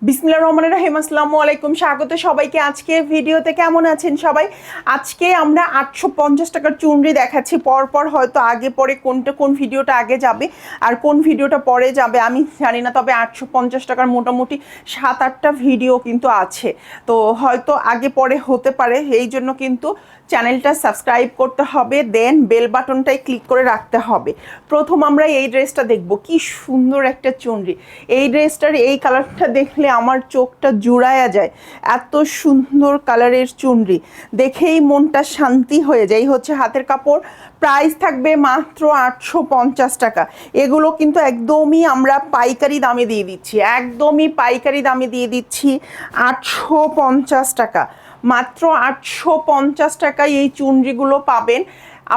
বিসমিল্লাহির রহমানির রহিম। আসসালামু আলাইকুম, স্বাগত সবাইকে আজকে ভিডিওতে। কেমন আছেন সবাই? আজকে আমরা 850 টাকার চুনরি দেখাচ্ছি। পরপর হয়তো আগে পরে কোন ভিডিওটা আগে যাবে আর কোন ভিডিওটা পরে যাবে আমি জানি না, তবে 850 টাকার মোটামুটি 7-8টা ভিডিও কিন্তু আছে, তো হয়তো আগে পরে হতে পারে। এই জন্য কিন্তু চ্যানেলটা সাবস্ক্রাইব করতে হবে, দেন বেল বাটনটাই ক্লিক করে রাখতে হবে। প্রথম আমরা এই ড্রেসটা দেখব। কি সুন্দর একটা চুনরি! এই ড্রেসটার এই কালারটা দেখলে আমার চোখটা জুড়ায়া যায়। এত সুন্দর কালারের চুনরি দেখেই মনটা শান্তি হয়ে যায়। এই হচ্ছে হাতের কাপড়। প্রাইস থাকবে মাত্র 850 টাকা। এগুলো কিন্তু একদমই আমরা পাইকারি দামে দিয়ে দিচ্ছি, একদমই পাইকারি দামে দিয়ে দিচ্ছি 850 টাকা। মাত্র 850 টাকায় এই চুনরিগুলো পাবেন।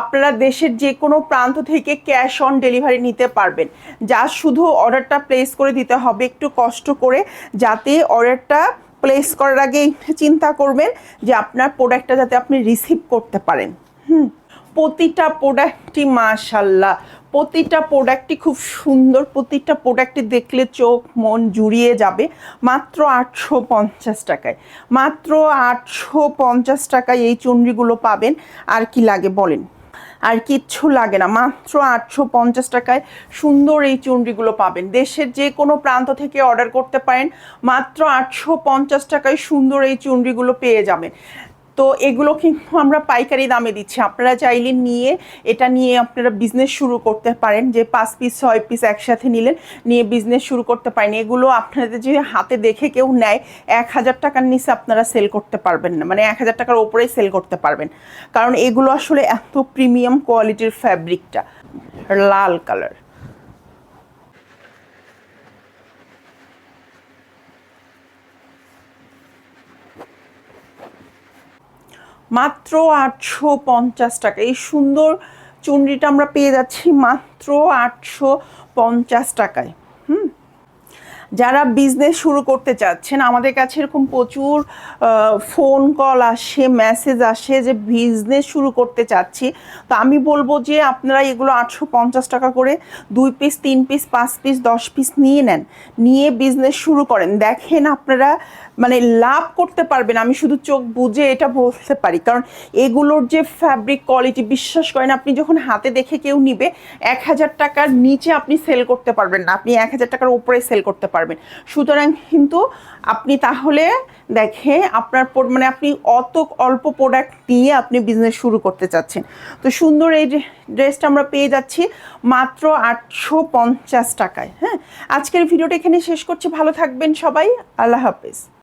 আপনারা দেশের যে কোনো প্রান্ত থেকে ক্যাশ অন ডেলিভারি নিতে পারবেন। যা শুধু অর্ডারটা প্লেস করে দিতে হবে একটু কষ্ট করে, যাতে অর্ডারটা প্লেস করার আগে চিন্তা করবেন যে আপনার প্রোডাক্টটা যাতে আপনি রিসিভ করতে পারেন। প্রতিটা প্রোডাক্টই মাশাল্লাহ, প্রতিটা প্রোডাক্টই খুব সুন্দর, প্রতিটা প্রোডাক্টই দেখলে চোখ মন জুড়িয়ে যাবে। মাত্র 850 টাকায়, মাত্র 850 টাকায় এই চুনরিগুলো পাবেন। আর কি লাগে বলেন? আর কিচ্ছু লাগে না। মাত্র 850 টাকায় সুন্দর এই চুনরিগুলো পাবেন। দেশের যে কোনো প্রান্ত থেকে অর্ডার করতে পারেন, মাত্র 850 টাকায় সুন্দর এই চুনরিগুলো পেয়ে যাবেন। তো এগুলো কিন্তু আমরা পাইকারি দামে দিচ্ছি। আপনারা চাইলে এটা নিয়ে আপনারা বিজনেস শুরু করতে পারেন, যে 5 পিস 6 পিস একসাথে নিয়ে বিজনেস শুরু করতে পারেন। এগুলো আপনাদের যে হাতে দেখে কেউ নেয়, 1000 টাকার নিচে আপনারা সেল করতে পারবেন না, মানে 1000 টাকার ওপরেই সেল করতে পারবেন, কারণ এগুলো আসলে এত প্রিমিয়াম কোয়ালিটির ফ্যাব্রিকটা। লাল কালার, মাত্র 850 টাকা। এই সুন্দর চুনরিটা আমরা পেয়ে যাচ্ছি মাত্র 850 টাকায়। যারা বিজনেস শুরু করতে চাচ্ছেন, আমাদের কাছে এরকম প্রচুর ফোন কল আসে, মেসেজ আসে যে বিজনেস শুরু করতে চাচ্ছি। তো আমি বলবো যে আপনারা এগুলো 850 টাকা করে 2 পিস 3 পিস 5 পিস 10 পিস নিয়ে নেন, নিয়ে বিজনেস শুরু করেন। দেখেন আপনারা মানে লাভ করতে পারবেন। আমি শুধু চোখ বুঝে এটা বলতে পারি, কারণ এগুলোর যে ফ্যাব্রিক কোয়ালিটি, বিশ্বাস করেন আপনি যখন হাতে দেখে কেউ নিবে, 1000 টাকার নিচে আপনি সেল করতে পারবেন না, আপনি 1000 টাকার উপরে সেল করতে পারবেন। সুতরাং কিন্তু আপনি তাহলে দেখে আপনার মানে আপনি অত অল্প প্রোডাক্ট দিয়ে আপনি বিজনেস শুরু করতে চাচ্ছেন। তো সুন্দর এই ড্রেসটা আমরা পেয়ে যাচ্ছি মাত্র 850 টাকায়। আজকের ভিডিওটা এখানে শেষ করছি। ভালো থাকবেন সবাই, আল্লাহ হাফেজ।